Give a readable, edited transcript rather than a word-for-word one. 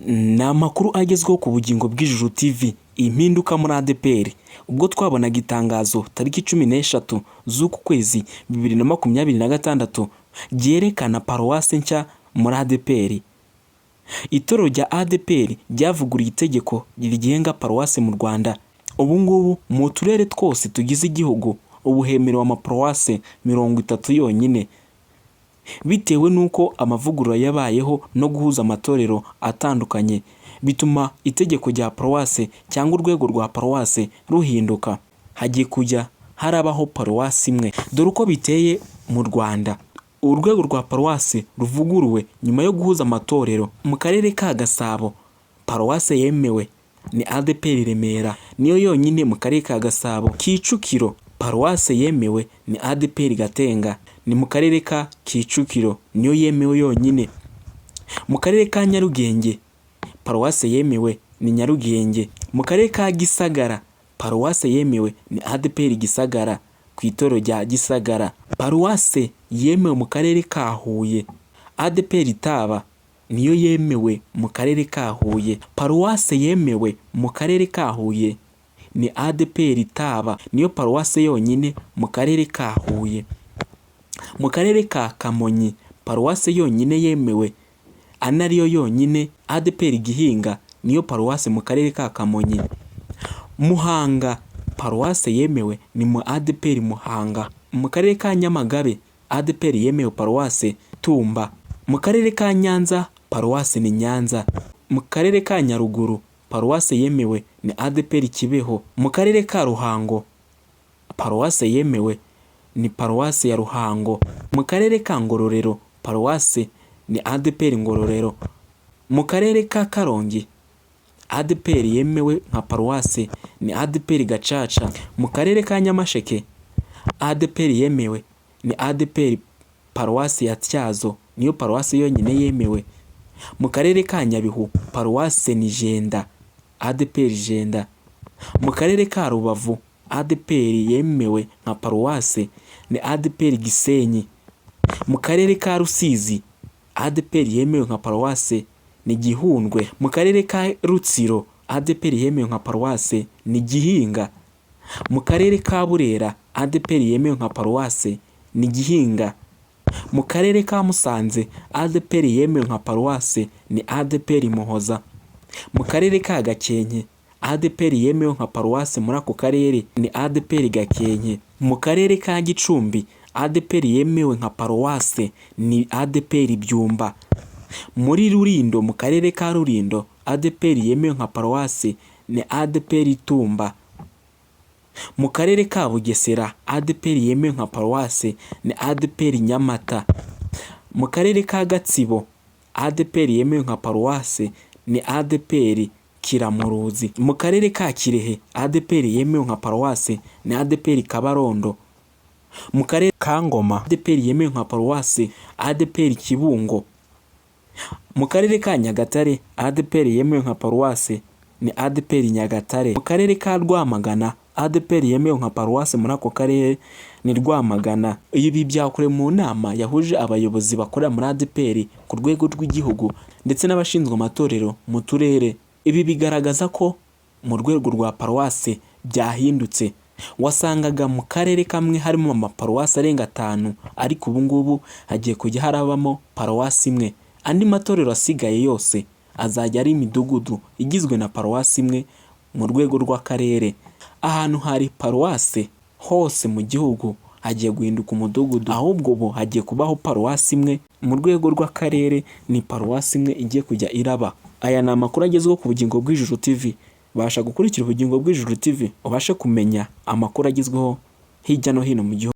Ni amakuru agezweho ku bugingo bw'Ijuru TV, impinduka muri ADEPR. Ubwo twabonaga itangazo tariki 13 z'uku kwezi 2026 ryerekana paruwase nshya muri ADEPR. Itorero rya ADEPR ryavuguriye itegeko rigenga paruwase mu Rwanda. Ubu ngubu mu turere twose tugize igihugu ubu hemerewe amaparuwase 30 yonyine, bitewe nuko amavugurura yabayeho no guhuza amatorero atandukanye, bituma itegeko rya paruwase cyangwa urwego rwa paruwase ruhinduka. Hagiye kujya harabaho paruwase imwe. Dore uko biteye mu Rwanda. Urwego rwa paruwase ruvuguruwe nyuma yo guhuza amatorero. Mu karere ka Gasabo paruwase yemewe ni ADEPR Remera, niyo yonyine mu karere ka Gasabo. Kicukiro paruwase yemewe ni ADEPR Gatenga, ni mu karere ka Kicukiro, niyo yemewe yonyine. Mu karere ka Nyarugenge paruwase yemewe ni Nyarugenge. Mu karere ka Gisagara paruwase yemewe ni ADEPR Gisagara ku itorero rya Gisagara. Paruwase yemewe mu karere ka Huye ADEPR Taba, niyo yemewe mu karere ka Huye. Paruwase yemewe mu karere ka Huye ni ADEPR Taba, niyo paruwase yonyine mu karere ka Huye. Mu karere ka Kamonyi paruwase yonyine yemewe anariyo yonyine ADEPR Gihinga, niyo paruwase mu karere ka Kamonyi. Muhanga paruwase yemewe ni mu ADEPR Muhanga. Mu karere ka Nyamagabe ADEPR yemewe paruwase Tumba. Mu karere ka Nyanza paruwase ni Nyanza. Mu karere ka Nyaruguru paruwase yemewe ni ADEPR Kibeho. Mu karere ka Ruhango paruwase yemewe ni paruwase ya Ruhango. Mu karere ka Ngororero paruwase ni ADEPR Ngororero. Mu karere ka Karongi ADEPR yemewe nka paruwase ni ADEPR Gacaca. Mu karere ka Nyamasheke ADEPR yemewe ni ADEPR paruwase ya Tyazo, niyo paruwase yonyine yemewe. Mu karere ka Nyabihu paruwase ni Jenda, ADEPR Jenda. Mu karere ka Rubavu ADEPR yemewe nka paruwase ni ADEPR Gisenyi. Mu karere ka Rusizi ADEPR yemewe nka paruwase ni Gihundwe. Mu karere ka Rutsiro ADEPR yemewe nka paruwase ni Gihinga. Mu karere ka Burera ADEPR yemewe nka paruwase ni Gihinga. Mu karere ka Musanze ADEPR yemewe nka paruwase ni ADEPR Muhoza. Mu karere ka Gakenke ADEPR yemewe nka paruwase muri ako karere ni ADEPR Gakenke. Mu karere ka Gicumbi ADEPR yemewe nka paruwase ni ADEPR Byumba. Muri Rulindo, mu karere ka Rulindo ADEPR yemewe nka paruwase ni ADEPR Tumba. Mu karere ka Bugesera ADEPR yemewe nka paruwase ni ADEPR Nyamata. Mu karere ka Gatsibo ADEPR yemewe nka paruwase ni ADEPR Kiramuruzi. Mu karere ka Kirehe ADEPR yemewe nka paruwase ni ADEPR Kabarondo. Mu karere ka Ngoma ADEPR yemewe nka paruwase ADEPR Kibungo. Mu karere ka Nyagatare ADEPR yemewe nka paruwase ni ADEPR Nyagatare. Mu karere ka Rwamagana ADEPR yemewe nka paruwase muri ako karere ni Rwamagana. Ibi byakorewe mu nama yahuje abayobozi bakorera muri ADEPR ku rwego rw'igihugu ndetse n'abashinzwe amatorero mu turere. Ibi bigaragaza ko mu rwego rwa paruwase byahindutse. Wasangaga mu karere kamwe harimo amaparuwase arenga 5, ariko ubu ngubu hagiye kujya harabamo paruwase imwe. Andi matorero asigaye yose azajya ari imidugudu igizwe na paruwase imwe mu rwego rw'akarere. Ahantu hari paruwase hose mu gihugu hagiye guhinduka umudugudu, ahubwo ubu hagiye kubaho paruwase imwe mu rwego rw'akarere, ni paruwase imwe igiye kujya iraba. Aya ni amakuru agezweho ku bugingo bw'Ijuru TV. Basha gukurikira ubugingo bw'Ijuru TV ubashe kumenya amakuru agezweho hirya no hino mu gihugu.